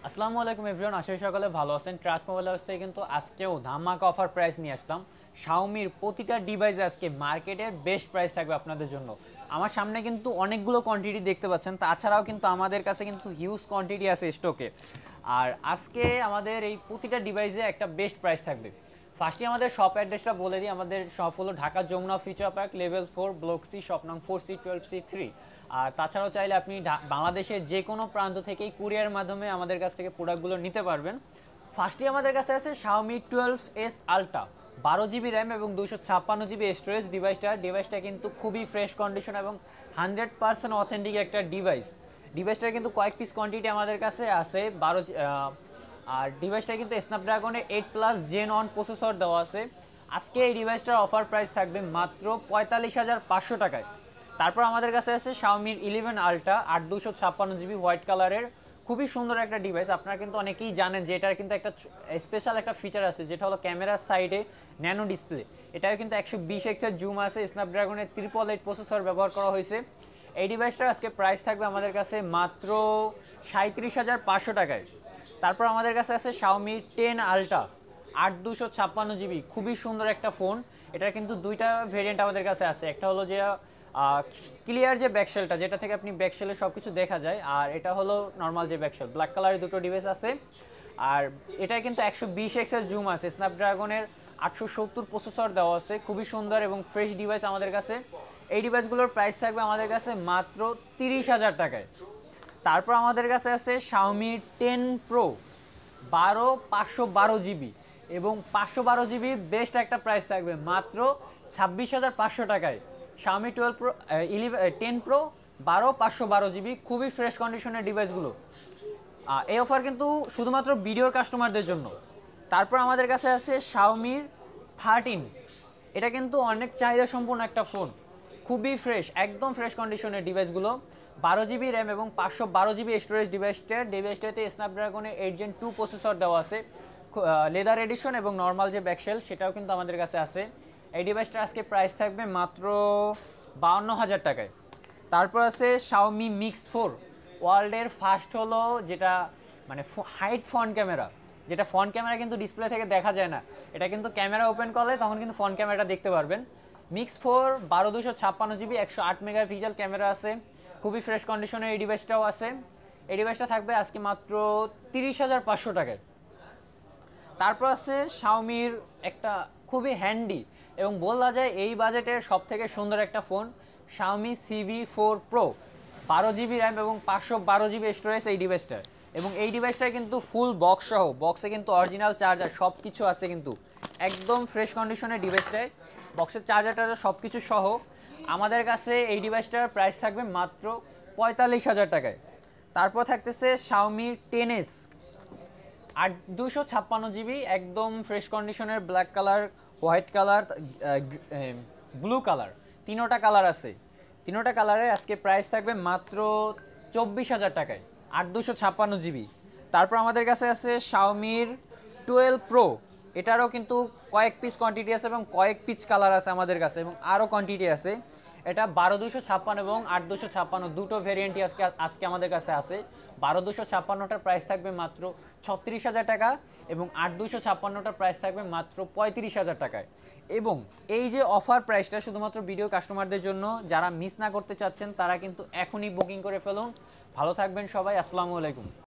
আসসালামু আলাইকুম এভরিওয়ান, আশা করি সকলে ভালো আছেন। ট্রাস্ট মোবাইল হাউস থেকে কিন্তু আজকেও ধামাকা অফার প্রাইস নিয়ে আসলাম। শাওমির প্রতিটা ডিভাইস আজকে মার্কেটের বেস্ট প্রাইস থাকবে আপনাদের জন্য। আমার সামনে কিন্তু অনেকগুলো কোয়ান্টিটি দেখতে পাচ্ছেন, তাছাড়াও কিন্তু আমাদের কাছে কিন্তু হিউজ কোয়ান্টিটি আছে স্টকে। আর আজকে আমাদের এই প্রতিটা ডিভাইসে একটা বেস্ট প্রাইস থাকবে। ফার্স্টে আমাদের শপ অ্যাড্রেসটা বলে দিই। আমাদের শপ হলো Dhaka Jamuna future park, level 4, block C, shop নং 4C12C3। আর তাছাড়াও চাইলে আপনি বাংলাদেশের যে কোনো প্রান্ত থেকেই কুরিয়ার মাধ্যমে আমাদের কাছ থেকে প্রোডাক্টগুলো নিতে পারবেন। ফার্স্টলি আমাদের কাছে আছে Xiaomi 12S Ultra, 12 GB RAM এবং 256 GB স্টোরেজ। ডিভাইসটা কিন্তু খুবই ফ্রেশ কন্ডিশন এবং 100% অথেন্টিক একটা ডিভাইসটার কিন্তু কয়েক পিস কোয়ান্টিটি আমাদের কাছে আছে 12। আর ডিভাইসটা কিন্তু স্ন্যাপড্রাগনের 8+ Gen 1 প্রসেসর দেওয়া আছে। আজকে এই ডিভাইসটার অফার প্রাইস থাকবে মাত্র 45,500 টাকায়। তারপর আমাদের কাছে আছে Xiaomi 11 Ultra, 8/256 GB হোয়াইট কালারের, খুবই সুন্দর একটা ডিভাইস। আপনারা কিন্তু অনেকেই জানেন যে এটার কিন্তু একটা স্পেশাল একটা ফিচার আছে, যেটা হলো ক্যামেরার সাইডে ন্যানো ডিসপ্লে। এটাও কিন্তু 120x এর জুম আছে, স্ন্যাপড্রাগনের 888 প্রসেসর ব্যবহার করা হয়েছে। এই ডিভাইসটার আজকে প্রাইস থাকবে আমাদের কাছে মাত্র 37,500 টাকায়। তারপর আমাদের কাছে আছে Xiaomi 10 Ultra, 8/256 GB, খুবই সুন্দর একটা ফোন। এটার কিন্তু দুইটা ভেরিয়েন্ট আমাদের কাছে আছে। একটা হলো যে ক্লিয়ার যে ব্যাকশেলটা, যেটা থেকে আপনি ব্যাকশেলে সব কিছু দেখা যায়, আর এটা হলো নর্মাল যে ব্যাকশেল। ব্ল্যাক কালারের দুটো ডিভাইস আছে। আর এটা কিন্তু 120x এর জুম আছে, স্ন্যাপড্রাগনের 870 প্রসেসর দেওয়া আছে, খুবই সুন্দর এবং ফ্রেশ ডিভাইস আমাদের কাছে। এই ডিভাইসগুলোর প্রাইস থাকবে আমাদের কাছে মাত্র 30,000 টাকায়। তারপর আমাদের কাছে আছে Xiaomi 10 Pro, 512 GB এবং 512 GB বেস্ট একটা প্রাইস থাকবে মাত্র 26,500 টাকায়। Xiaomi 10 Pro 512 GB, খুবই ফ্রেশ কন্ডিশনের ডিভাইসগুলো। এই অফার কিন্তু শুধুমাত্র ভিডিওর কাস্টমারদের জন্য। তারপর আমাদের কাছে আছে Xiaomi 13। এটা কিন্তু অনেক চাহিদা সম্পন্ন একটা ফোন, খুবই ফ্রেশ, একদম ফ্রেশ কন্ডিশনের ডিভাইসগুলো। 12 GB র্যাম এবং 512 GB স্টোরেজ ডিভাইসটাতে স্ন্যাপড্রাগনের 8 Gen 2 প্রসেসর দেওয়া আছে। লেদার এডিশন এবং নর্মাল যে ব্যাকশেল সেটাও কিন্তু আমাদের কাছে আছে। এই ডিভাইসটার আজকে প্রাইস থাকবে মাত্র 52,000 টাকায়। তারপর আছে Xiaomi Mix 4, ওয়ার্ল্ডের ফার্স্ট হলো যেটা মানে হাইট ফ্রন্ট ক্যামেরা, যেটা ফ্রন্ট ক্যামেরা কিন্তু ডিসপ্লে থেকে দেখা যায় না। এটা কিন্তু ক্যামেরা ওপেন করলে তখন কিন্তু ফ্রন্ট ক্যামেরাটা দেখতে পারবেন। মিক্স 4, 12/256 GB, 108 মেগাপিক্সেল ক্যামেরা আছে, খুবই ফ্রেশ কন্ডিশনের এই ডিভাইসটাও আছে। এই ডিভাইসটা থাকবে আজকে মাত্র 30,500 টাকায়। তারপর আছে Xiaomiর একটা খুবই হ্যান্ডি এবং বলা যায় এই বাজেটের সব থেকে সুন্দর একটা phone, Xiaomi CV4 Pro, 12 GB RAM এবং 512 GB স্টোরেজ এই ডিভাইসটার। এবং এই ডিভাইসটার কিন্তু ফুল বক্স সহ, বক্সে কিন্তু অরিজিনাল চার্জার সব কিছু আছে, কিন্তু একদম ফ্রেশ কন্ডিশনের ডিভাইসটায় বক্সের চার্জার সব কিছু সহ আমাদের কাছে এই ডিভাইসটার প্রাইস থাকবে মাত্র 45,000 টাকায়। তারপর থাকতেছে Xiaomi 10s, 8/256 GB, একদম ফ্রেশ কন্ডিশনের, black colour, white colour, blue colour, তিনোটা কালার আছে। তিনোটা কালারের আজকে প্রাইস থাকবে মাত্র 24,000 টাকায়, 8/256 GB। তারপর আমাদের কাছে আছে Xiaomiর 12 Pro, এটারও কিন্তু কয়েক পিস কোয়ান্টিটি আছে এবং কয়েক পিস কালার আছে আমাদের কাছে, এবং আরও কোয়ান্টিটি আছে। এটা 12/256 এবং 8/256 দুটো ভেরিয়েন্টই আজকে আমাদের কাছে আছে। 12/256টার প্রাইস থাকবে মাত্র 36,000 টাকা এবং 8/256টার প্রাইস থাকবে মাত্র 35,000 টাকায়। এবং এই যে অফার প্রাইসটা শুধুমাত্র ভিডিও কাস্টমারদের জন্য, যারা মিস না করতে চাচ্ছেন তারা কিন্তু এখনই বুকিং করে ফেলুন। ভালো থাকবেন সবাই, আসসালামু আলাইকুম।